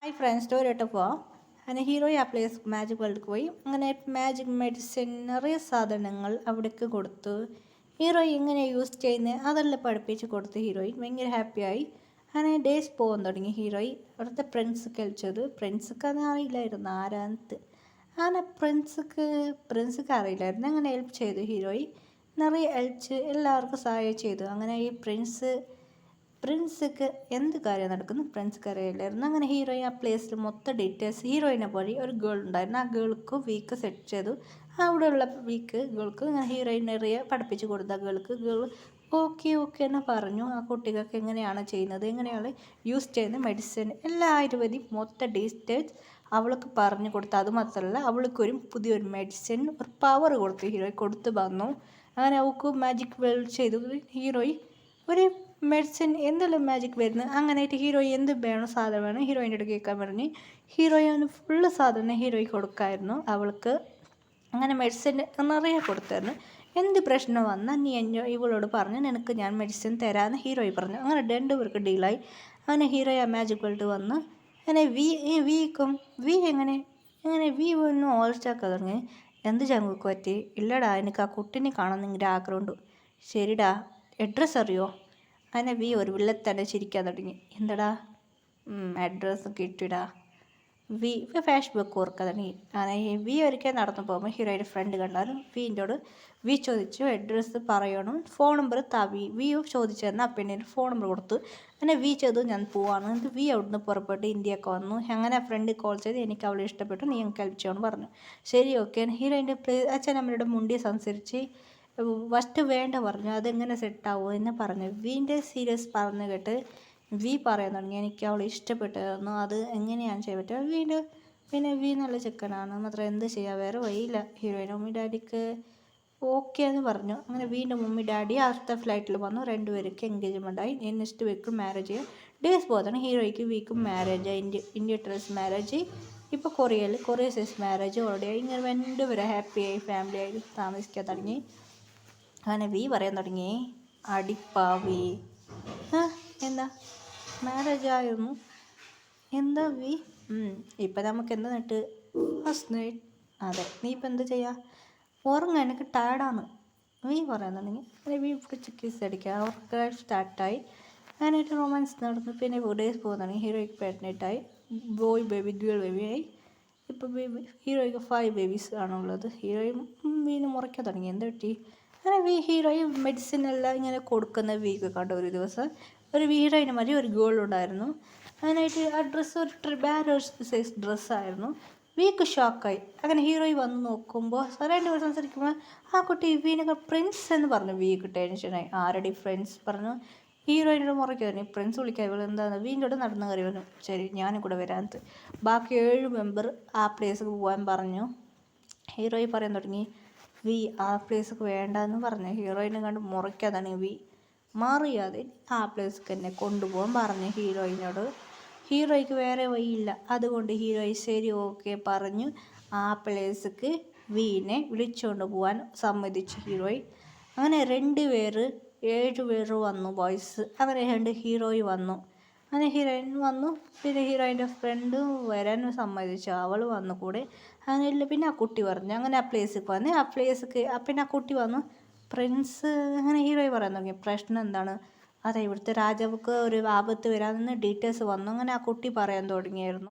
Hi friends, സ്റ്റോറിയിട്ട് പോവാം. അങ്ങനെ ഹീറോയി ആ പ്ലേസ് മാജിക് വേൾഡിൽ പോയി. അങ്ങനെ മാജിക് മെഡിസിൻ നിറയെ സാധനങ്ങൾ അവിടേക്ക് കൊടുത്തു. ഹീറോയി എങ്ങനെ യൂസ് ചെയ്യുന്നത് അതെല്ലാം പഠിപ്പിച്ച് കൊടുത്ത് ഹീറോയിൻ ഭയങ്കര ഹാപ്പിയായി. അങ്ങനെ ഡേയ്സ് പോകാൻ തുടങ്ങി. ഹീറോയി അവിടുത്തെ പ്രിൻസ് കളിച്ചത്. പ്രിൻസ്ക്ക് അത് അറിയില്ലായിരുന്നു ആരാന്ത്. അങ്ങനെ പ്രിൻസ്ക്ക് അറിയില്ലായിരുന്നു. അങ്ങനെ ഹെൽപ്പ് ചെയ്തു ഹീറോയി. നിറയെ ഹെൽപ്പ് എല്ലാവർക്കും സഹായം ചെയ്തു. അങ്ങനെ ഈ പ്രിൻസ്ക്ക് എന്ത് കാര്യം നടക്കുന്നു പ്രിൻസ്ക്ക് അറിയില്ലായിരുന്നു. അങ്ങനെ ഹീറോയിൻ ആ പ്ലേസിൽ മൊത്തം ഡീറ്റെയിൽസ് ഹീറോയിനെ പോലെ ഒരു ഗേൾ ഉണ്ടായിരുന്നു. ആ ഗേൾക്ക് വീക്ക് സെറ്റ് ചെയ്തു. അവിടെയുള്ള വീക്ക് ഗേൾക്ക് ഇങ്ങനെ ഹീറോയിൻ നിറയെ പഠിപ്പിച്ച് കൊടുത്ത ഗേൾ ഓക്കെ ഓക്കെ എന്ന് പറഞ്ഞു. ആ കുട്ടികൾക്ക് എങ്ങനെയാണ് ചെയ്യുന്നത്, എങ്ങനെയാണ് യൂസ് ചെയ്യുന്ന മെഡിസിൻ എല്ലാ ആയുർവേദിക് മൊത്തം ഡീറ്റെയിൽസ് അവൾക്ക് പറഞ്ഞു കൊടുത്തു. അതുമാത്രമല്ല അവൾക്കൊരു പുതിയൊരു മെഡിസിൻ ഒരു പവർ കൊടുത്തു ഹീറോയി കൊടുത്തു വന്നു. അങ്ങനെ അവൾക്ക് മാജിക് വേൾഡ് ചെയ്തു. ഹീറോയി ഒരു മെഡിസിൻ എന്തെല്ലാം മാജിക് വരുന്നത് അങ്ങനെയായിട്ട് ഹീറോയി എന്ത് വേണം സാധനം വേണം ഹീറോയിൻ്റെ അടുത്ത് കേൾക്കാൻ പറഞ്ഞ് ഹീറോയിന് ഫുള്ള് സാധനം ഹീറോയ്ക്ക് കൊടുക്കായിരുന്നു അവൾക്ക്. അങ്ങനെ മെഡിസിൻ നിറയെ കൊടുത്തായിരുന്നു. എന്ത് പ്രശ്നം വന്നാൽ നീ ഇവളോട് പറഞ്ഞു നിനക്ക് ഞാൻ മെഡിസിൻ തരാമെന്ന് ഹീറോയി പറഞ്ഞു. അങ്ങനെ രണ്ടുപേർക്ക് ഡീലായി. അങ്ങനെ ഹീറോയി ആ മാജിക് വേൾഡ് വന്ന് അങ്ങനെ വി എങ്ങനെ ഒന്നും ഓൾച്ചാക്കാൻ തുടങ്ങി. എന്ത് ചങ്കുക്ക് പറ്റി? ഇല്ലടാ, എനിക്ക് ആ കുട്ടീനെ കാണുന്നെങ്കിൽ ആഗ്രഹമുണ്ട്. ശരിടാ, അഡ്രസ്സ് അറിയോ? അങ്ങനെ ഒരു വില്ലത്തന്നെ ചിരിക്കാൻ തുടങ്ങി. എന്തടാ? അഡ്രസ്സ് കിട്ടിടാ. ഫേസ്ബുക്ക് ഓർക്കാൻ തുടങ്ങി. അങ്ങനെ ഒരിക്കൽ നടന്നു പോകുമ്പോൾ ഹീറോയുടെ ഫ്രണ്ട് കണ്ടാലും വീൻ്റോട് ചോദിച്ചു അഡ്രസ്സ് പറയണം, ഫോൺ നമ്പർ വി ചോദിച്ചു തന്നാൽ ആ പെണ്ണിന് ഫോൺ നമ്പർ കൊടുത്തു. അങ്ങനെ ചെയ്തു ഞാൻ പോവാണ്. എന്നിട്ട് അവിടുന്ന് പുറപ്പെട്ട് ഇന്ത്യയൊക്കെ വന്നു. അങ്ങനെ ഫ്രണ്ട് കോൾ ചെയ്ത് എനിക്ക് അവളെ ഇഷ്ടപ്പെട്ടു, നീ എനിക്ക് ഹെൽപ്പ് ചെയ്യണമെന്ന് പറഞ്ഞു. ശരി ഓക്കെ. ഹീറോയിൻ്റെ അച്ഛനമ്മയുടെ മുണ്ടി സംസാരിച്ച് ഫസ്റ്റ് വേണ്ട പറഞ്ഞു. അതെങ്ങനെ സെറ്റാവുമോ എന്ന് പറഞ്ഞു. വീൻ്റെ സീരിയസ് പറഞ്ഞു കേട്ട് പറയാൻ തുടങ്ങി എനിക്ക് അവളെ ഇഷ്ടപ്പെട്ടായിരുന്നു, അത് എങ്ങനെയാണ് ചെയ്യാൻ പറ്റുക. പിന്നെ നല്ല ചെക്കനാണ്, മാത്രം എന്ത് ചെയ്യാൻ വേറെ വഴിയില്ല. ഹീറോയിൻ്റെ മമ്മി ഡാഡിക്ക് ഓക്കെ എന്ന് പറഞ്ഞു. അങ്ങനെ വീണ്ടും മമ്മി ഡാഡി അടുത്ത ഫ്ലൈറ്റിൽ വന്നു. രണ്ടുപേർക്ക് എൻഗേജ്മെൻ്റ് ആയി. നെക്സ്റ്റ് വീക്ക് മാരേജ് ചെയ്യാൻ ഡേയ്സ് പോകുന്നതാണ്. ഹീറോയ്ക്ക് വീക്കും മാരേജ്, ഇന്ത്യ ട്രസ് മാരേജ്, ഇപ്പോൾ കൊറിയ സൈസ് മാരേജ് ഓൾറെഡി ആയി. ഇങ്ങനെ രണ്ടുപേരും ഹാപ്പിയായി ഫാമിലിയായി താമസിക്കാൻ തുടങ്ങി. അങ്ങനെ പറയാൻ തുടങ്ങി അടിപ്പാവി എന്താ മാരേജ് ആയിരുന്നു എന്താ ഇപ്പം നമുക്ക് എന്താ നട്ട് ഫസ്റ്റ് നൈറ്റ്. അതെ, നീ ഇപ്പം എന്ത് ചെയ്യുക? ഉറങ്ങാൻ എനിക്ക് ടയർഡാണ് പറയാൻ തുടങ്ങി. അങ്ങനെ പിടിച്ച് കിസ് അടിക്കുക. അവർക്ക് സ്റ്റാർട്ടായി. അങ്ങനെയായിട്ട് റൊമാൻസ് നടന്നു. പിന്നെ ഡേയ്സ് പോകുന്ന തുടങ്ങി. ഹീറോയ്ക്ക് പ്രഗ്നൻ്റായി. ബോയ് ബേബി ഗേൾ ബേബി ആയി. ഇപ്പോൾ ഹീറോയ്ക്ക് 5 ബേബീസ് ആണുള്ളത്. ഹീറോയും വീണ്ടും മുറയ്ക്കാൻ തുടങ്ങി. എന്താ പറ്റി? അങ്ങനെ ഹീറോയും മെഡിസിൻ എല്ലാം ഇങ്ങനെ കൊടുക്കുന്ന വീക്ക് കണ്ട ഒരു ദിവസം ഒരു ഹീറോയിന് മതി ഒരു ഗേൾ ഉണ്ടായിരുന്നു. അതിനായിട്ട് ആ ഡ്രസ്സ് ഒരു സൈസ് ഡ്രസ്സായിരുന്നു. വീക്ക് ഷോക്കായി. അങ്ങനെ ഹീറോയി വന്ന് നോക്കുമ്പോൾ 2 ദിവസം സംസാരിക്കുമ്പോൾ ആ കുട്ടി വീനൊക്കെ പ്രിൻസ് എന്ന് പറഞ്ഞു. വീക്ക് ടെൻഷനായി. ആരടി ഫ്രണ്ട്സ് പറഞ്ഞു. ഹീറോയിനോട് മുറയ്ക്ക് പറഞ്ഞു പ്രിൻസ് വിളിക്കാൻ ഇവൾ എന്താണ് വീണ്ടോട് നടന്ന കറി പറഞ്ഞു. ശരി ഞാനും കൂടെ വരാൻ. ബാക്കി 7 മെമ്പർ ആ പ്ലേസിൽ പോകാൻ പറഞ്ഞു. ഹീറോയി പറയാൻ തുടങ്ങി ആ പ്ലേസിൽ വേണ്ടെന്ന് പറഞ്ഞു. ഹീറോയിനെ കണ്ട് മുറയ്ക്കാതാണ് മാറിയാതെ ആ പ്ലേസിലേക്ക് എന്നെ കൊണ്ടുപോകാൻ പറഞ്ഞു ഹീറോയിനോട്. ഹീറോയ്ക്ക് വേറെ വഴിയില്ല. അതുകൊണ്ട് ഹീറോയി ശരി ഓക്കെ പറഞ്ഞു ആ പ്ലേസിലേക്ക് വീനെ വിളിച്ചുകൊണ്ട് പോകാൻ സമ്മതിച്ചു ഹീറോയി. അങ്ങനെ 7 പേര് വന്നു ബോയ്സ്. അങ്ങനെ ഹീറോയി വന്നു. അങ്ങനെ ഹീറോയിൻ വന്നു. പിന്നെ ഹീറോയിൻ്റെ ഫ്രണ്ട് വരാൻ സമ്മതിച്ചു, അവൾ വന്നു കൂടെ. അങ്ങനെ പിന്നെ ആ കുട്ടി പറഞ്ഞു. അങ്ങനെ ആ പ്ലേസിലേക്ക് വന്ന് പിന്നെ ആ കുട്ടി വന്നു. പ്രിൻസ് അങ്ങനെ ഹീറോയി പറയാൻ തുടങ്ങി പ്രശ്നം എന്താണ്? അതെ, ഇവിടുത്തെ രാജാവുക്ക് ഒരു ആപത്ത് വരാമെന്ന് ഡീറ്റെയിൽസ് വന്നു. അങ്ങനെ ആ കുട്ടി പറയാൻ തുടങ്ങിയായിരുന്നു.